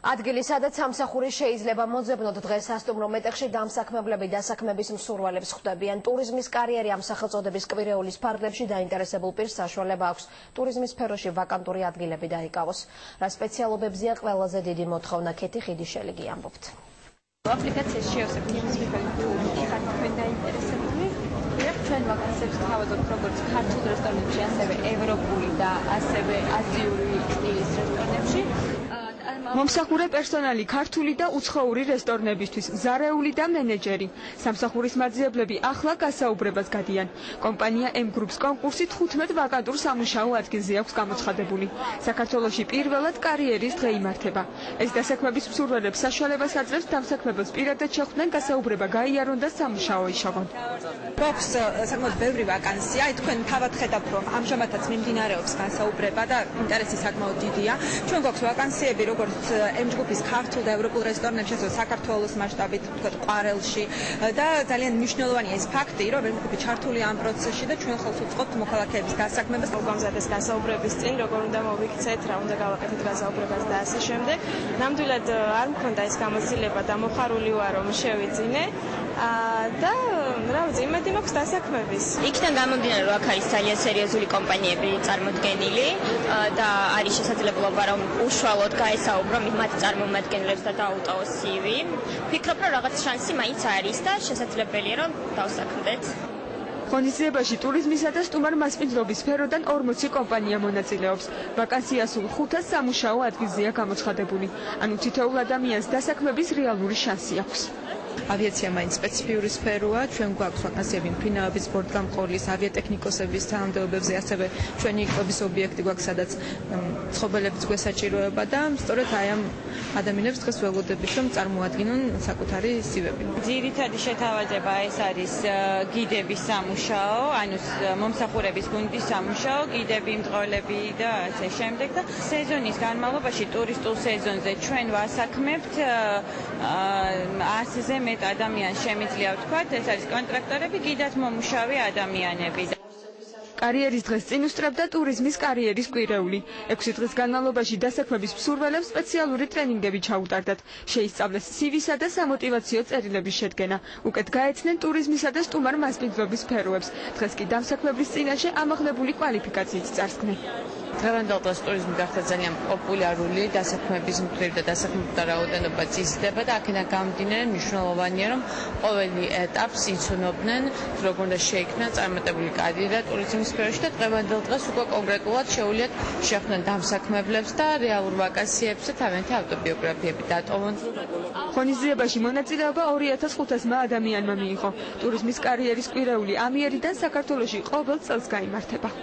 ადგილი, სადაც სამსახური შეიძლება მოძებნოთ, დღეს სასტუმრო მეტეხში დამსაქმებლები დასაქმების მსურველებს ხვდებიან. ტურიზმის კარიერი ამ სახელწოდების კვირეულის ფარგლებში დაინტერესებულ პირს საშუალება აქვს ტურიზმის სფეროში ვაკანტური ადგილები დაიკავოს. რა სპეციალობებზია ყველაზე დიდი მოთხოვნა, ქეთი ხიდიშელი ამბობთ. აპლიკაციაში შევსებთ იმის მიხედვით, თუ ხართ დაინტერესებული. ჩვენ ვაკანსებს თავაზობთ როგორც ქართულ რესტორნებში, ასევე ევროპული და ასევე აზიური სტილის რესტორნებში. მომსახურე პერსონალი ქართული და უცხოური რესტორნებისთვის, ზარეული და მენეჯერი. სამსახურის მაძიებლები ახლა გასაუბრებას გადიან. კომპანია M Group-ს კონკურსით 15 ვაკანტურ სამუშაო ადგილზე აქვს გამოცხადებული. საქართველოში პირველად კარიერის დღე იმართება. ეს დასაქმების მსურველებს საშუალებას აძლევს დამსაქმებელს პირადად შეხვდნენ, გასაუბრება გაიარონ და სამუშაო იშოვონ. გვაქვს საკმაოდ ბევრი ვაკანსია, თქვენ თავად ხედავთ, რომ ამჟამადაც მიმდინარეობს გასაუბრება და ინტერესი საკმაოდ დიდია. ჩვენ გვაქვს ვაკანსიები როგორც M Group-ის ქართულ და ევროპულ რესტორნებში, საქართველოს მასშტაბით, თქვათ, ყვარელში და ძალიან მნიშვნელოვანია ეს ფაქტი, რომ M Group-ი ჩართული ამ პროცესში და ჩვენ ხელს უწყობთ მოქალაქეების დასაქმებას. გამზადეს გასაუბრების წინ, როგორ უნდა მოვიქცეთ, რა უნდა გავაკეთოთ გასაუბრებას და ასე შემდეგ. ნამდვილად არ მქონდა ეს გამოცდილება და მოხარული ვარ, რომ შევიძინე და რა ვიცი, იმედი მაქვს დასაქმების. იქიდან გამომდინარე, რომ აქ არის ძალიან სერიოზული კომპანიები წარმოდგენილი და არის შესაძლებლობა, რომ უშუალოდ გაესაუბრო მათ წარმომადგენლებს და დაუტოვოს CV. ვფიქრობ, რომ რაღაც შანსი მაინც არის და შესაძლებელია, რომ დავსაქმდეთ. ღონისძიებაში ტურიზმისა და სტუმარ მასპინძლობის სფეროდან 40 კომპანია მონაწილეობს. ვაკანსია სულ 500 სამუშაო ადგილზეა გამოცხადებული. ანუ თითოეულ ადამიანს დასაქმების რეალური შანსი აქვს. ავიაცია მაინც სპეციფიური სფეროა, ჩვენ გვაქვს ვაკანსიები მფრინავების, ბორტგამყროლის, ავიატექნიკოსების თანამდებობებზე, ასევე ჩვენი იკვების ობიექტი გვაქვს, სადაც მცხოვრებლებიც გვესაჭიროება და სწორედ აი ამ ადამიანებს დღეს ველოდებით, რომ წარმოადგინონ საკუთარი CV-ები. ძირითადი შეთავაზება ეს არის გიდების სამუშაო, ანუ მომსახურების გუნდის სამუშაო, გიდები, მძღოლები და ასე შემდეგ და სეზონის განმავლობაში ტურისტულ სეზონზე ჩვენ ვასაქმებთ 100-ზე მეტ ადამიანს შემიძლია ვთქვათ, ეს არის კონტრაქტორები, გიდად მომუშავე ადამიანები. კარიერის დღეს წინ უსწრებდა ტურიზმის კარიერის კვირეული. 6 დღის განმავლობაში დასაქმების მსურველებს სპეციალური ტრენინგები ჩაუტარდათ. შეისწავლეს CV-სა და სამოტივაციო წერილების შედგენა. უკეთ გაეცნენ ტურიზმისა და სტუმარ მასპინძლობის სფეროებს. დღეს კი დამსაქმებლის წინაშე ამაღლებული კვალიფიკაციით წარსდგნენ. დღევანდელ დღეს ტურიზმი გახდა ძალიან პოპულარული, დასაქმების მხრივ და დასაქმებთა რაოდენობა იზრდება და აქედან გამომდინარე მნიშვნელოვანია, რომ ყოველი ეტაპს იცნობდნენ, როგორ უნდა შეიქმნა წარმატებული კარიერა ტურიზმის სფეროში და დღევანდელ დღეს უკვე კონკრეტულად შეუძლიათ შეხვდნენ დამსაქმებლებს და რეალურ ვაკანსიებზე თავიანთი ავტობიოგრაფიები დატოვონ. ღონისძიებაში მონაწილეობა 2500 ადამიანმა მიიღო. ტურიზმის კარიერის კვირეული ამიერიდან საქართველოში ყოველ წელს გაიმართება.